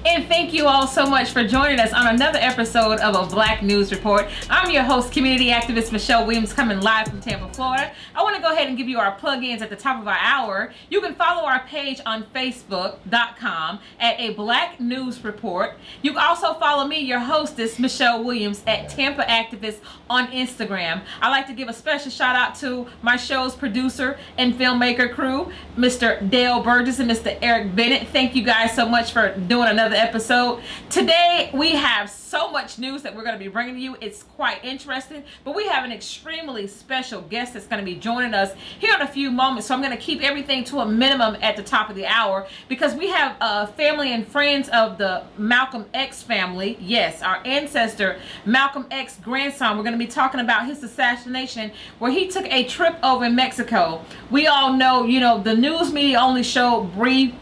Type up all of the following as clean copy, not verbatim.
And thank you all so much for joining us on another episode of a Black News Report. I'm your host, community activist Michelle Williams, coming live from Tampa, Florida. I want to go ahead and give you our plug-ins at the top of our hour. You can follow our page on Facebook.com at a Black News Report. You can also follow me, your hostess, Michelle Williams, at Tampa Activist on Instagram. I'd like to give a special shout out to my show's producer and filmmaker crew, Mr. Dale Burgess and Mr. Eric Bennett. Thank you guys so much for doing another episode. Today we have so much news that we're going to be bringing to you. It's quite interesting, but we have an extremely special guest that's going to be joining us here in a few moments. So I'm going to keep everything to a minimum at the top of the hour because we have family and friends of the Malcolm X family. Yes, our ancestor Malcolm X grandson. We're going to be talking about his assassination where he took a trip over in Mexico. We all know, the news media only show brief,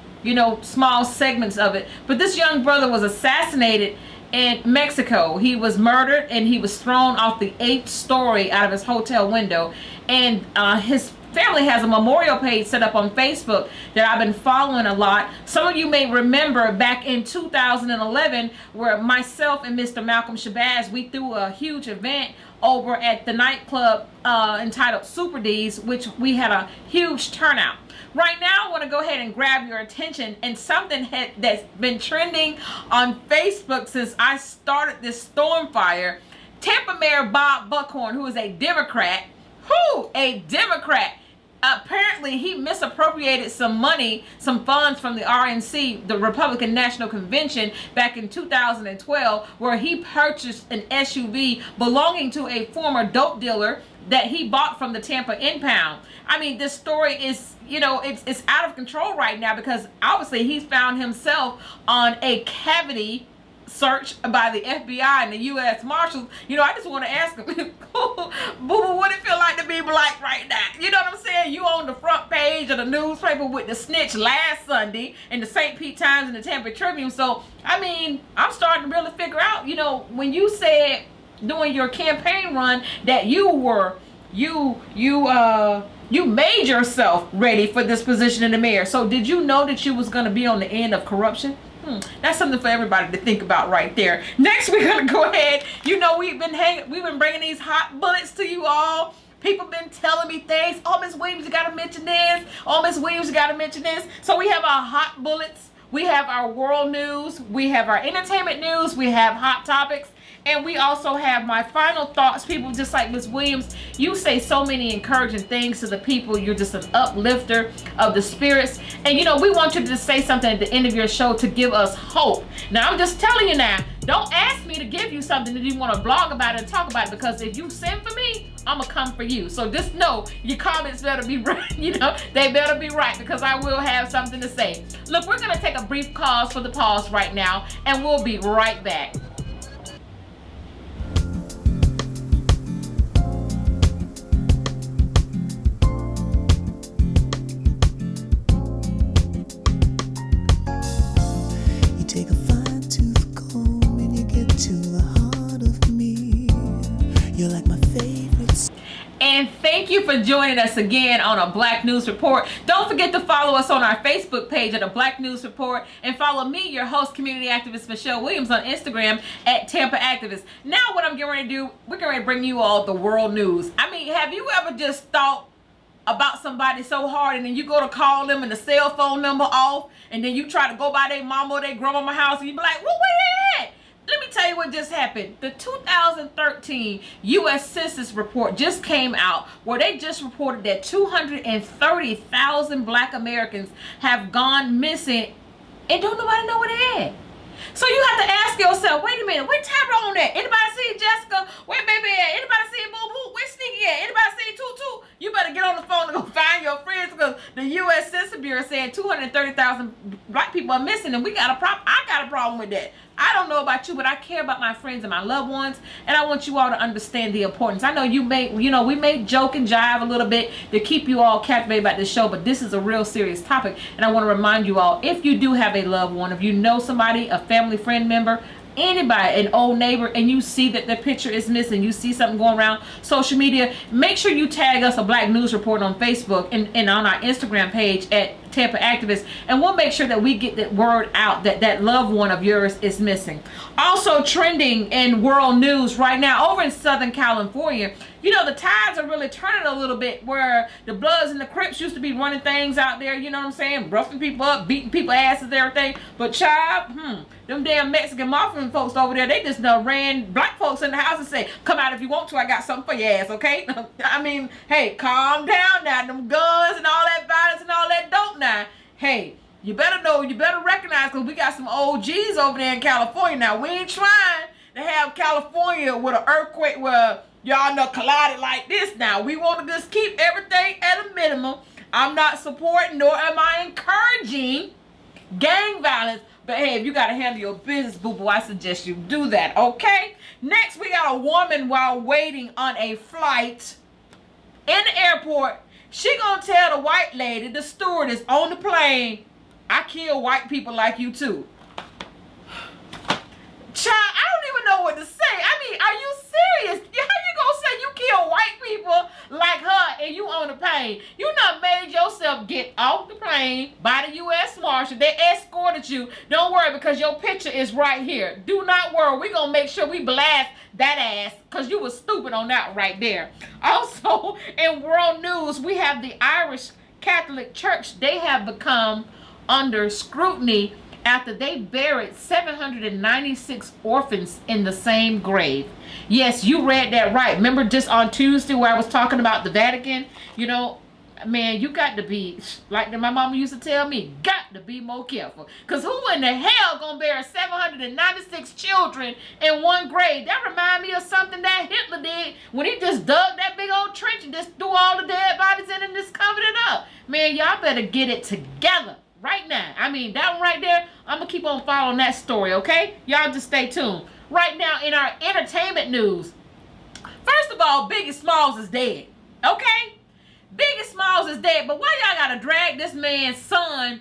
small segments of it, but this young brother was assassinated in Mexico. He was murdered and he was thrown off the 8th story out of his hotel window, and his family has a memorial page set up on Facebook that I've been following a lot. Some of you may remember back in 2011 where myself and Mr. Malcolm Shabazz, we threw a huge event over at the nightclub entitled Super D's, which we had a huge turnout. Right now, I want to go ahead and grab your attention and something that's been trending on Facebook since I started this storm fire. Tampa Mayor Bob Buckhorn, who is a Democrat, apparently he misappropriated some money, some funds from the RNC, the Republican National Convention, back in 2012, where he purchased an SUV belonging to a former dope dealer that he bought from the Tampa Impound. I mean, this story is, it's out of control right now because obviously he's found himself on a cavity search by the FBI and the U.S. Marshals. I just want to ask him, boo-boo, what it feel like to be black right now? You know what I'm saying? You on the front page of the newspaper with the snitch last Sunday in the St. Pete Times and the Tampa Tribune. So, I mean, I'm starting to really figure out, when you said during your campaign run that you made yourself ready for this position in the mayor. So did you know that you was going to be on the end of corruption? That's something for everybody to think about right there. Next, we're gonna go ahead. We've been bringing these hot bullets to you all. People been telling me things. Oh, Miss Williams, you gotta mention this. Oh, Miss Williams, you gotta mention this. So we have our hot bullets. We have our world news. We have our entertainment news. We have hot topics. And we also have my final thoughts. People just like Miss Williams, you say so many encouraging things to the people. You're just an uplifter of the spirits. And we want you to say something at the end of your show to give us hope. Now, I'm just telling you now, don't ask me to give you something that you want to blog about it and talk about it, because if you send for me, I'm gonna come for you. So just know your comments better be right. They better be right, because I will have something to say. Look, we're gonna take a brief pause for the pause right now, and we'll be right back. Take a fine-tooth comb and you get to the heart of me. You're like my favorite. And thank you for joining us again on a Black News Report. Don't forget to follow us on our Facebook page at a Black News Report, and follow me, your host, community activist Michelle Williams, on Instagram at Tampa Activist. Now what I'm getting ready to do, we're getting ready to bring you all the world news. I mean, have you ever just thought about somebody so hard, and then you go to call them and the cell phone number off, and then you try to go by their mama or their grandmama house, and you be like, well, where at? Let me tell you what just happened. The 2013 U.S. Census report just came out, where they just reported that 230,000 black Americans have gone missing, and don't nobody know where they're at. So you have to ask yourself, wait a minute, where Tyrone at? Anybody see Jessica? Where baby at? Anybody see Boo Boo? Where Sneaky at? Anybody see Tutu? You better get on the phone and go find your friends, because the U.S. Census Bureau is saying 230,000 black people are missing, and I got a problem with that. I don't know about you, but I care about my friends and my loved ones, and I want you all to understand the importance. I know we may joke and jive a little bit to keep you all captivated about this show, but this is a real serious topic, and I want to remind you all, if you do have a loved one, if you know somebody, a family friend member, anybody, an old neighbor, and you see that the picture is missing, you see something going around social media, make sure you tag us, a Black News Report, on Facebook and on our Instagram page at Tampa activists, and we'll make sure that we get that word out that that loved one of yours is missing. Also trending in world news right now over in Southern California, you know, the tides are really turning a little bit, where the Bloods and the Crips used to be running things out there, you know what I'm saying, roughing people up, beating people asses and everything. But child, them damn Mexican mafia folks over there, they just ran black folks in the house and say, come out if you want to, I got something for your ass, okay? I mean, hey, calm down now, them guns and all that violence and all that dope now. Hey, you better know, you better recognize, because we got some OGs over there in California. Now, we ain't trying to have California with an earthquake where y'all know collided like this. Now, we want to just keep everything at a minimum. I'm not supporting nor am I encouraging gang violence. But hey, if you got to handle your business, boo-boo, I suggest you do that, okay? Next, we got a woman while waiting on a flight in the airport. She gonna tell the white lady, the stewardess on the plane, I kill white people like you too. Child, I don't even know what to say. I mean, are you serious? How you gonna say you kill white people like her and you on the plane? You done made yourself get off the plane by the U.S. Marshal. They escorted you. Don't worry, because your picture is right here. Do not worry. We gonna make sure we blast that ass, because you was stupid on that right there. Also, in world news, we have the Irish Catholic Church. They have become under scrutiny after they buried 796 orphans in the same grave. Yes, you read that right. Remember just on Tuesday where I was talking about the Vatican? You know, man, you got to be, like my mama used to tell me, got to be more careful. Because who in the hell gonna bury 796 children in one grave? That remind me of something that Hitler did when he just dug that big old trench and just threw all the dead bodies in and just covered it up. Man, y'all better get it together right now. I mean, that one right there, I'm gonna keep on following that story, okay? Y'all just stay tuned. Right now in our entertainment news, first of all, Biggie Smalls is dead, okay? Biggie Smalls is dead, but why y'all gotta drag this man's son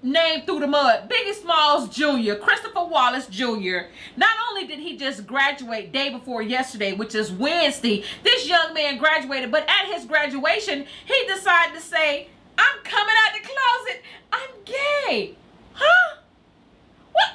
name through the mud? Biggie Smalls Jr., Christopher Wallace Jr., not only did he just graduate day before yesterday, which is Wednesday, this young man graduated, but at his graduation, he decided to say, I'm coming out the closet. I'm gay. Huh? What?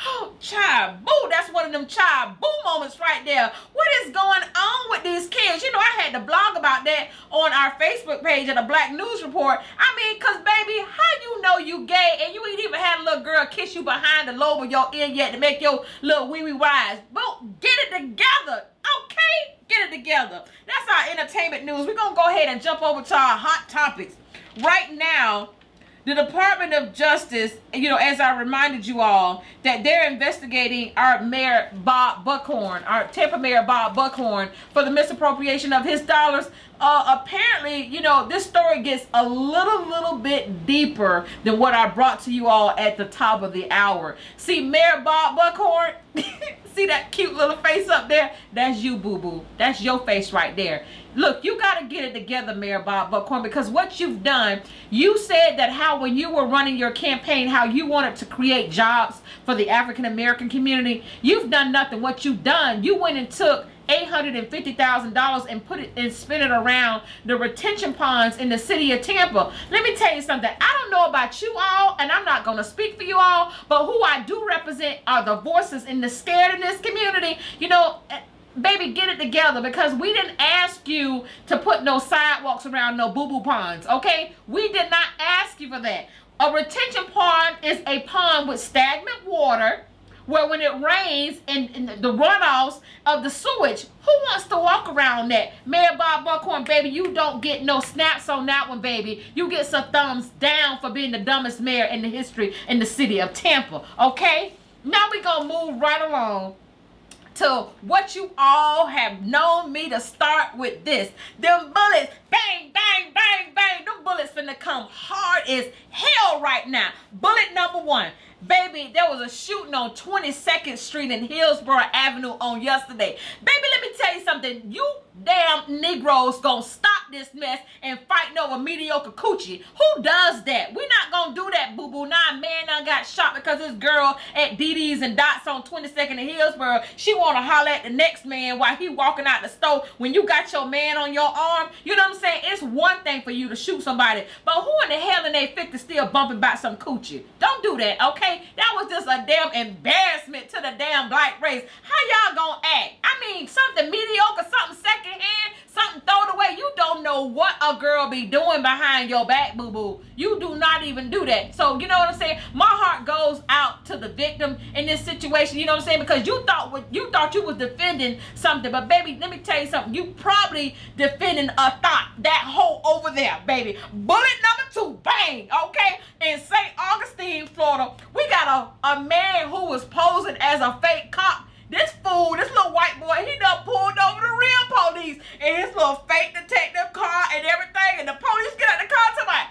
Oh, child boo. That's one of them child boo moments right there. What is going on with these kids? You know, I had to blog about that on our Facebook page of the Black News Report. I mean, because, baby, how you know you gay and you ain't even had a little girl kiss you behind the lobe of your ear yet to make your little wee-wee rise? Boo, get it together. Okay? Get it together. That's our entertainment news. We're going to go ahead and jump over to our hot topics. Right now, the Department of Justice, you know, as I reminded you all, that they're investigating our Mayor Bob Buckhorn, our Tampa Mayor Bob Buckhorn, for the misappropriation of his dollars. Apparently, you know, this story gets a little bit deeper than what I brought to you all at the top of the hour. See, Mayor Bob Buckhorn, see that cute little face up there? That's you, boo-boo. That's your face right there. Look, you got to get it together, Mayor Bob Buckhorn, because what you've done, you said that how when you were running your campaign, how you wanted to create jobs for the African-American community. You've done nothing. What you've done, you went and took $850,000 and put it and spent it around the retention ponds in the city of Tampa. Let me tell you something. I don't know about you all, and I'm not going to speak for you all, but who I do represent are the voices in the scared in this community. You know, baby, get it together, because we didn't ask you to put no sidewalks around no boo-boo ponds, okay? We did not ask you for that. A retention pond is a pond with stagnant water, where when it rains and the runoffs of the sewage, who wants to walk around that? Mayor Bob Buckhorn, baby, you don't get no snaps on that one, baby. You get some thumbs down for being the dumbest mayor in the history in the city of Tampa, okay? Now we're going to move right along to what you all have known me to start with this. Them bullets, bang, bang, bang, bang. Them bullets finna come hard as hell right now. Bullet number one. Baby, there was a shooting on 22nd Street and Hillsborough Avenue on yesterday. Baby, let me tell you something. You damn Negroes gonna stop this mess and fighting over mediocre coochie. Who does that? We not gonna do that, boo-boo. Now a man done got shot because this girl at DD's and Dots on 22nd and Hillsborough, she wanna holler at the next man while he walking out the store. When you got your man on your arm, you know what I'm saying? It's one thing for you to shoot somebody, but who in the hell in they 50 still bumping about some coochie? Don't do that, okay? That was just a damn embarrassment to the damn black race. How y'all gonna act? I mean, something mediocre, something secondhand, something thrown away. You don't know what a girl be doing behind your back, boo-boo. You do not even do that. So, you know what I'm saying? My heart goes out to the victim in this situation, you know what I'm saying? Because you thought you was defending something. But, baby, let me tell you something. You probably defending a thought. That hoe over there, baby. Bullet number 2, bang, okay? In St. Augustine, Florida, we got a man who was posing as a fake cop. This fool, this little white boy, he done pulled over the real police in his little fake detective car and everything. And the police get out the car and tell me,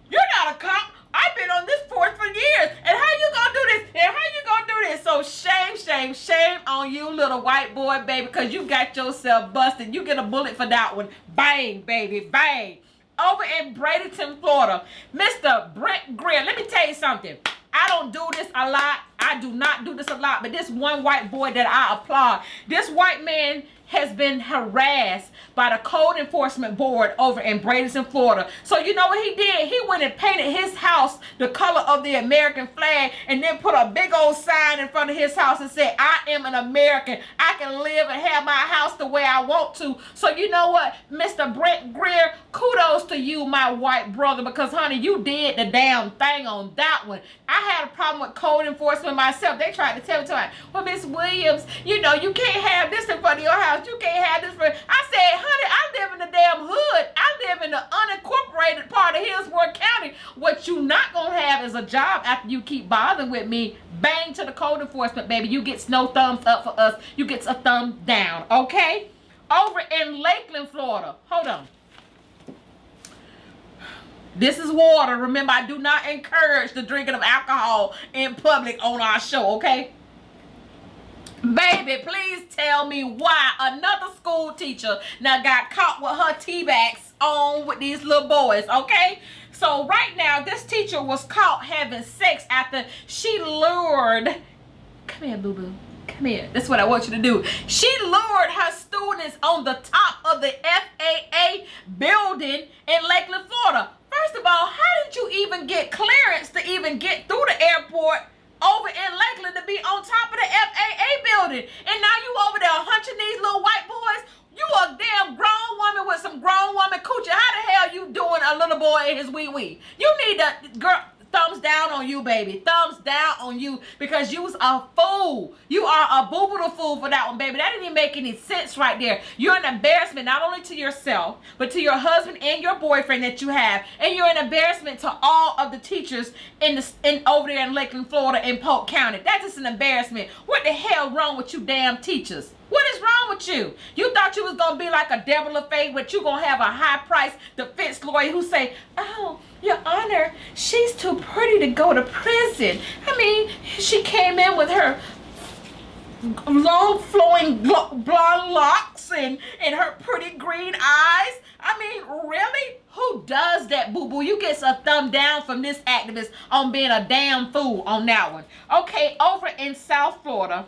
you're not a cop. I've been on this force for years. And how you gonna do this? And how you gonna do this? So shame, shame, shame on you, little white boy, baby, because you got yourself busted. You get a bullet for that one. Bang, baby, bang. Over in Bradenton, Florida, Mr. Brent Greer, let me tell you something. I don't do this a lot. I do not do this a lot, but this one white boy that I applaud. This white man has been harassed by the Code Enforcement Board over in Bradenton, Florida. So you know what he did? He went and painted his house the color of the American flag and then put a big old sign in front of his house and said, I am an American. I can live and have my house the way I want to. So you know what, Mr. Brent Greer, kudos to you, my white brother, because honey, you did the damn thing on that one. I had a problem with Code Enforcement myself. They tried to tell me, well, Miss Williams, you know, you can't have this in front of your house. You can't have this. I said, honey, I live in the damn hood. I live in the unincorporated part of Hillsborough County. What you not going to have is a job after you keep bothering with me. Bang to the Code Enforcement, baby. You get no thumbs up for us. You get a thumb down, okay? Over in Lakeland, Florida. Hold on. This is water. Remember, I do not encourage the drinking of alcohol in public on our show, okay? Baby, please tell me why another school teacher now got caught with her tea bags on with these little boys, okay? So right now, this teacher was caught having sex after she lured... Come here, boo-boo. Come here. That's what I want you to do. She lured her students on the top of the FAA building in Lakeland, Florida. First of all, how did you even get clearance to even get through the airport over in Lakeland to be on top of the FAA building? And now you over there hunching these little white boys? You a damn grown woman with some grown woman coochie. How the hell you doing a little boy in his wee-wee? You need to, girl, thumbs down on you, baby. Thumbs down on you because you was a fool. You are a boo-boo fool for that one, baby. That didn't even make any sense right there. You're an embarrassment not only to yourself, but to your husband and your boyfriend that you have. And you're an embarrassment to all of the teachers in over there in Lakeland, Florida, in Polk County. That's just an embarrassment. What the hell wrong with you damn teachers? What is wrong with you? You thought you was going to be like a Deborah LaFay, but you going to have a high-priced defense lawyer who say, oh, Your Honor, she's too pretty to go to prison. I mean, she came in with her long flowing blonde locks and her pretty green eyes. I mean, really? Who does that, boo-boo? You get a thumb down from this activist on being a damn fool on that one. Okay, over in South Florida,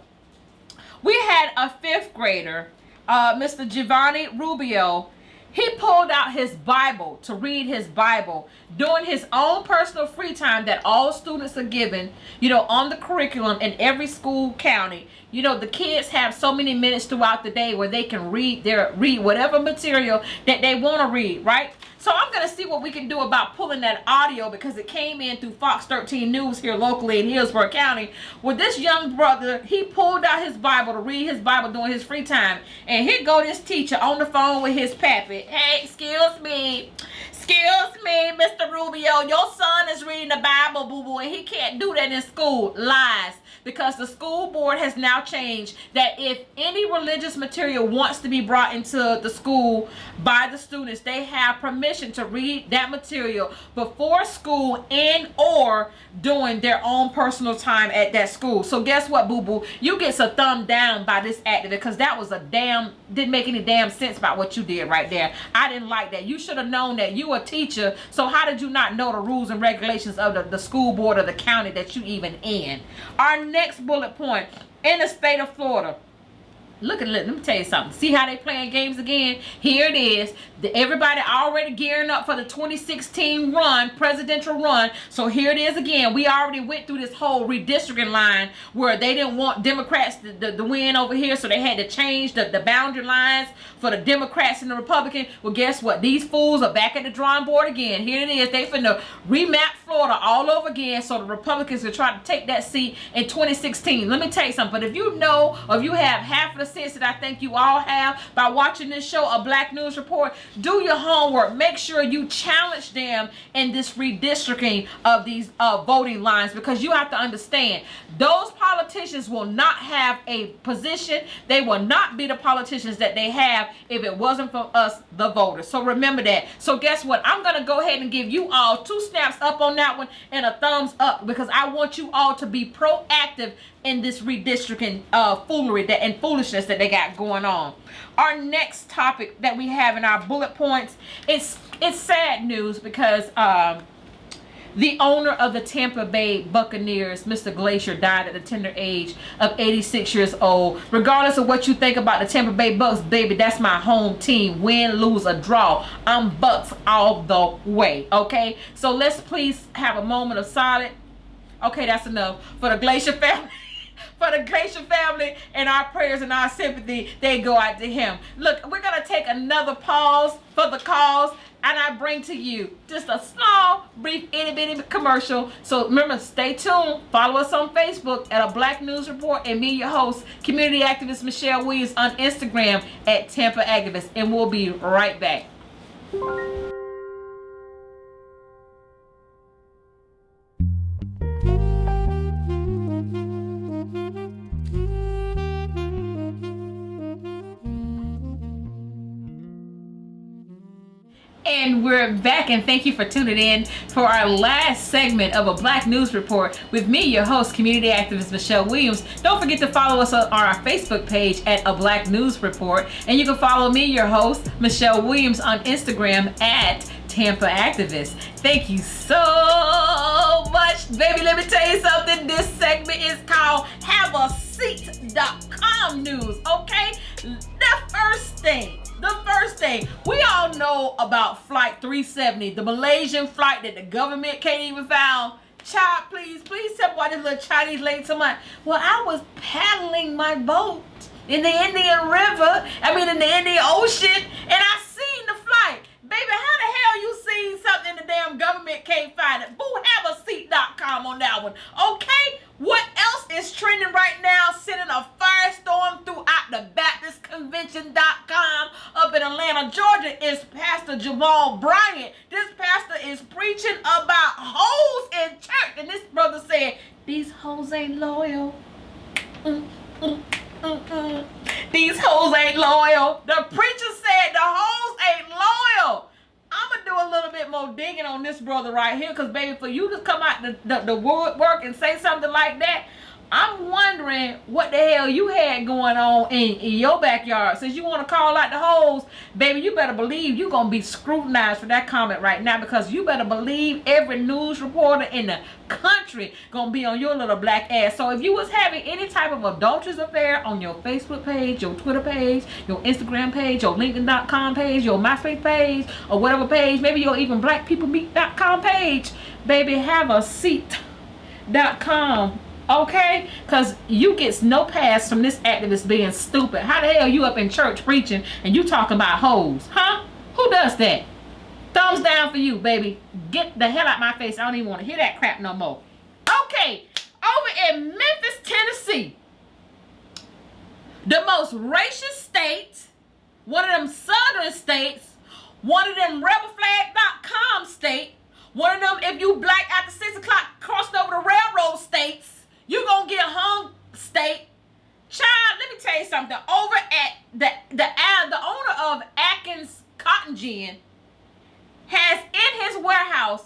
we had a 5th grader, Mr. Giovanni Rubio. He pulled out his Bible to read his Bible during his own personal free time that all students are given, you know, on the curriculum in every school county. You know, the kids have so many minutes throughout the day where they can read whatever material that they want to read, right? So I'm going to see what we can do about pulling that audio because it came in through Fox 13 News here locally in Hillsborough County. With this young brother, he pulled out his Bible to read his Bible during his free time. And here go this teacher on the phone with his pappy. Hey, excuse me, Mr. Rubio, your son is reading the Bible, boo-boo, and he can't do that in school. Lies. because the school board has now changed that if any religious material wants to be brought into the school by the students, they have permission to read that material before school and or during their own personal time at that school. So guess what, boo-boo? You get a thumb down by this activist, because that was didn't make any damn sense about what you did right there. I didn't like that. You should have known that. You a teacher, so how did you not know the rules and regulations of the school board of the county that you even in? Our next bullet point, in the state of Florida. Look at, let me tell you something. See how they playing games again? Here it is. Everybody already gearing up for the 2016 presidential run. So here it is again. We already went through this whole redistricting line where they didn't want Democrats to win over here, so they had to change the boundary lines for the Democrats and the Republicans. Well, guess what? These fools are back at the drawing board again. Here it is. They finna remap Florida all over again, so the Republicans will try to take that seat in 2016. Let me tell you something. But if you know, or if you have half of the sense that I think you all have by watching this show, A Black News Report, do your homework. Make sure you challenge them in this redistricting of these voting lines, because you have to understand, those politicians will not have a position. They will not be the politicians that they have if it wasn't for us, the voters. So remember that. So guess what? I'm going to go ahead and give you all 2 snaps up on that one and a thumbs up, because I want you all to be proactive in this redistricting foolery and foolishness that they got going on. Our next topic that we have in our bullet points, it's sad news, because the owner of the Tampa Bay Buccaneers, Mr. Glacier, died at the tender age of 86 years old. Regardless of what you think about the Tampa Bay Bucks, baby, that's my home team. Win, lose, or draw, I'm Bucks all the way, okay? So let's please have a moment of silence. Okay, that's enough. For the Glacier family. For the Glacier family, and our prayers and our sympathy, they go out to him. Look, we're going to take another pause for the cause, and I bring to you just a small, brief, itty-bitty commercial. So remember, stay tuned. Follow us on Facebook at A Black News Report, and me, your host, community activist Michelle Williams, on Instagram at Tampa Activist, and we'll be right back. And we're back, and thank you for tuning in for our last segment of A Black News Report with me, your host, community activist Michelle Williams. Don't forget to follow us on our Facebook page at A Black News Report, and you can follow me, your host, Michelle Williams, on Instagram at Tampa Activist. Thank you so much, baby. Let me tell you something. This segment is called HaveASeat.com news, okay? The first thing, we all know about Flight 370, the Malaysian flight that the government can't even find. Child, please tell me why this little Chinese lady so much. Well, I was paddling my boat in the Indian Ocean, and I seen the flight. Baby, how the hell you seen something the damn government can't find it? Boo, HaveASeat.com on that one, okay? What else is trending right now, sending a firestorm throughout the BaptistConvention.com up in Atlanta, Georgia, is Pastor Jamal Bryant. This pastor is preaching about hoes in church, and this brother said, these hoes ain't loyal. These hoes ain't loyal. The preacher said the hoes ain't loyal. I'm going to do a little bit more digging on this brother right here, because, baby, for you to come out the woodwork and say something like that, I'm wondering what the hell you had going on in your backyard. Since you want to call out the hoes, baby, you better believe you're going to be scrutinized for that comment right now, because you better believe every news reporter in the country going to be on your little black ass. So if you was having any type of adulterous affair on your Facebook page, your Twitter page, your Instagram page, your LinkedIn.com page, your MySpace page, or whatever page, maybe your even BlackPeopleMeet.com page, baby, HaveASeat.com. Okay? Because you get no pass from this activist being stupid. How the hell you up in church preaching and you talking about hoes? Huh? Who does that? Thumbs down for you, baby. Get the hell out my face. I don't even want to hear that crap no more. Okay. Over in Memphis, Tennessee, the most racist state, one of them southern states, one of them rebelflag.com state, one of them if you black after 6 o'clock crossed over the railroad states, you gonna get hung you something. Over at the owner of Atkins Cotton Gin has in his warehouse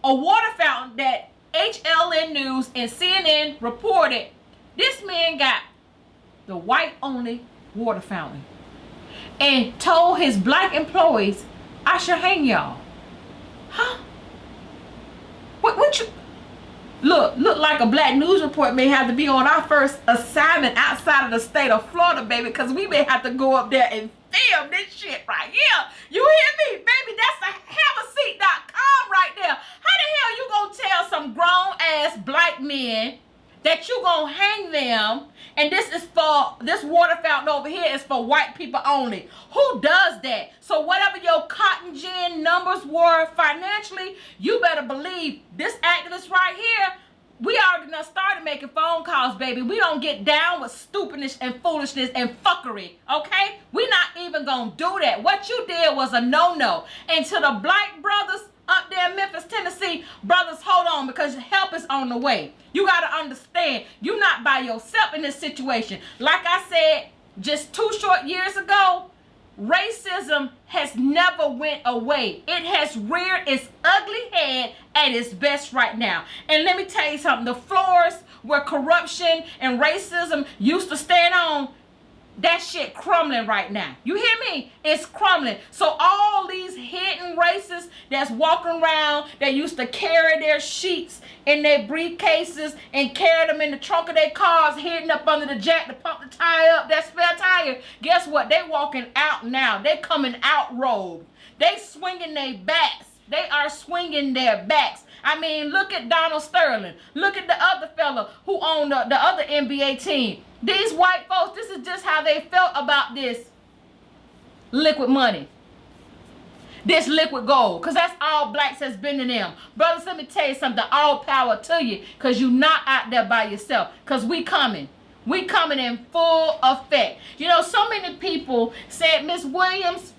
a water fountain that HLN News and CNN reported this man got the white only water fountain and told his black employees, I should hang y'all. Huh? What you look like a Black News Report may have to be on our first assignment outside of the state of Florida, baby, because we may have to go up there and film this shit right here. You hear me, baby? That's a haveaseat.com right there. How the hell you gonna tell some grown ass black men that you gonna hang them, and this water fountain over here is for white people only? Who does that? So whatever your cotton gin numbers were financially, you better believe this activist right here, we already done started making phone calls, baby. We don't get down with stupidness and foolishness and fuckery, okay? We not even gonna do that. What you did was a no-no. And to the black brothers up there in Memphis, Tennessee, brothers, hold on, because help is on the way. You got to understand, you're not by yourself in this situation. Like I said, just 2 short years ago, racism has never went away. It has reared its ugly head at its best right now. And let me tell you something, the floors where corruption and racism used to stand on, that shit crumbling right now. You hear me? It's crumbling. So all these hidden racists that's walking around, that used to carry their sheets in their briefcases and carry them in the trunk of their cars, hidden up under the jack to pump the tire up, that spare tire. Guess what? They walking out now. They coming out robed. They swinging their backs. They are swinging their backs. I mean, look at Donald Sterling. Look at the other fella who owned the other NBA team. These white folks, this is just how they felt about this liquid money. This liquid gold. Because that's all blacks has been to them. Brothers, let me tell you something. All power to you. Because you're not out there by yourself. Because we coming. We coming in full effect. You know, so many people said, Miss Williams,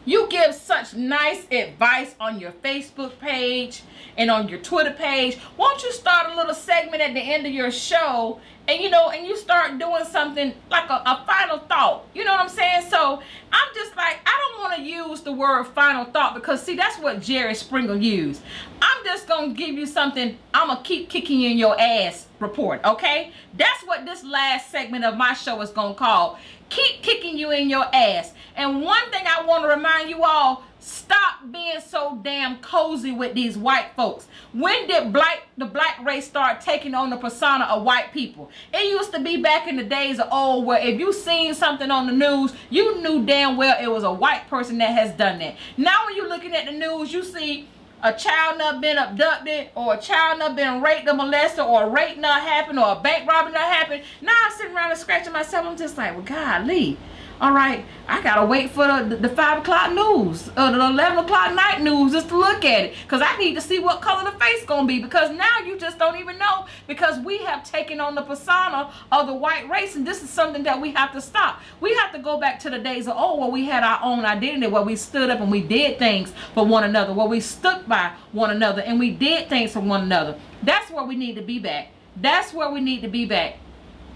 you give such nice advice on your Facebook page and on your Twitter page. Won't you start a little segment at the end of your show and, and you start doing something like a final thought. You know what I'm saying? So I'm just like, I don't want to use the word final thought because, see, that's what Jerry Springer used. I'm just going to give you something, I'm going to keep kicking you in your ass report, okay? That's what this last segment of my show is going to call. Keep kicking you in your ass. And one thing I want to remind you all, stop being so damn cozy with these white folks. When did the black race start taking on the persona of white people? It used to be back in the days of old where if you seen something on the news, you knew damn well it was a white person that has done that. Now when you're looking at the news, you see a child not been abducted, or a child not been raped or molested, or a rape not happened, or a bank robbery not happened. Now I'm sitting around and scratching myself. I'm just like, well, golly. All right, I gotta wait for the 5 o'clock news, or the 11 o'clock night news just to look at it, because I need to see what color the face gonna be, because now you just don't even know, because we have taken on the persona of the white race, and this is something that we have to stop. We have to go back to the days of old where we had our own identity, where we stood up and we did things for one another, where we stuck by one another and we did things for one another. That's where we need to be back. That's where we need to be back.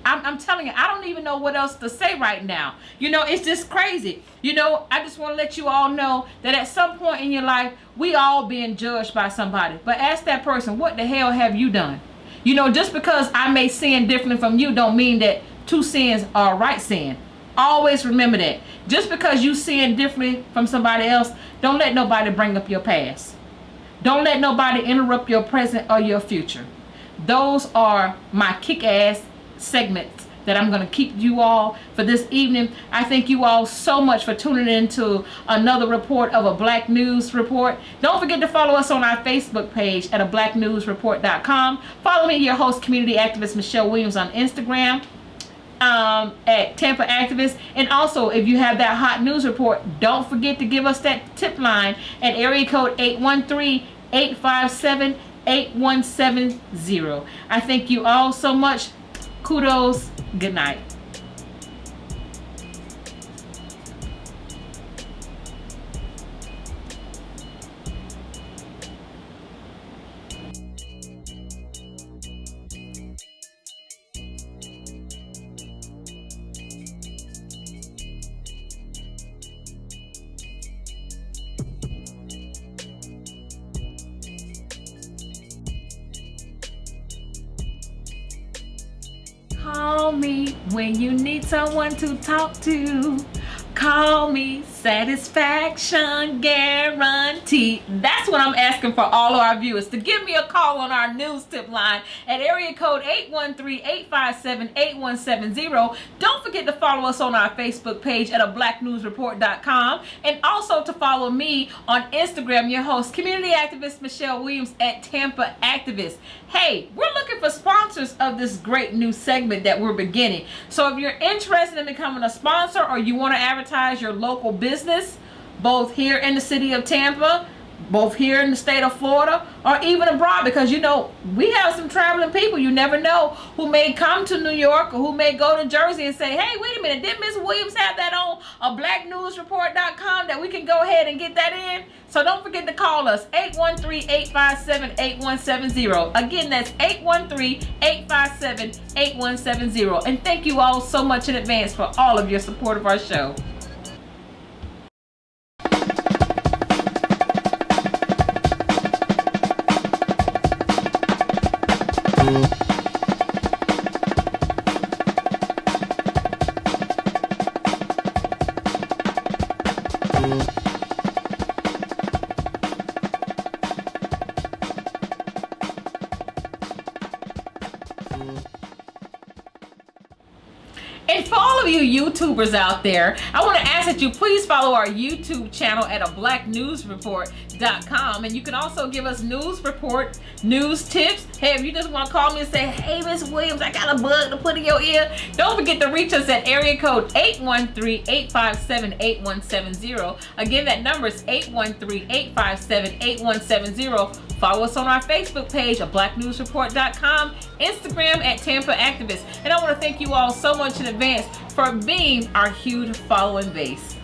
I'm telling you, I don't even know what else to say right now. It's just crazy. I just want to let you all know that at some point in your life, we all being judged by somebody. But ask that person, what the hell have you done? Just because I may sin differently from you don't mean that 2 sins are a right sin. Always remember that. Just because you sin differently from somebody else, don't let nobody bring up your past. Don't let nobody interrupt your present or your future. Those are my kick-ass segments that I'm going to keep you all for this evening. I thank you all so much for tuning in to another report of a Black News Report. Don't forget to follow us on our Facebook page at blacknewsreport.com. Follow me, your host, community activist Michelle Williams, on Instagram at Tampa Activist. And also, if you have that hot news report, don't forget to give us that tip line at area code 813-857-8170. I thank you all so much. Kudos. Good night. Call me when you need someone to talk to. Call me, satisfaction guarantee. That's what I'm asking for all of our viewers, to give me a call on our news tip line at area code 813-857-8170. Don't forget to follow us on our Facebook page at ablacknewsreport.com, and also to follow me on Instagram, your host, community activist Michelle Williams at Tampa Activist. Hey, we're looking for sponsors of this great new segment that we're beginning. So if you're interested in becoming a sponsor, or you want to advertise your local business, both here in the city of Tampa, both here in the state of Florida, or even abroad, because you know we have some traveling people, you never know, who may come to New York or who may go to Jersey and say, hey, wait a minute, didn't Ms. Williams have that on ablacknewsreport.com that we can go ahead and get that in? So don't forget to call us, 813-857-8170. Again, that's 813-857-8170. And thank you all so much in advance for all of your support of our show. And for all of you YouTubers out there, I want to ask that you please follow our YouTube channel at ablacknewsreport.com, and you can also give us news report, news tips. Hey, if you just want to call me and say, hey, Miss Williams, I got a bug to put in your ear, don't forget to reach us at area code 813-857-8170. Again, that number is 813-857-8170. Follow us on our Facebook page, ablacknewsreport.com, Instagram at Tampa Activist. And I want to thank you all so much in advance for being our huge following base.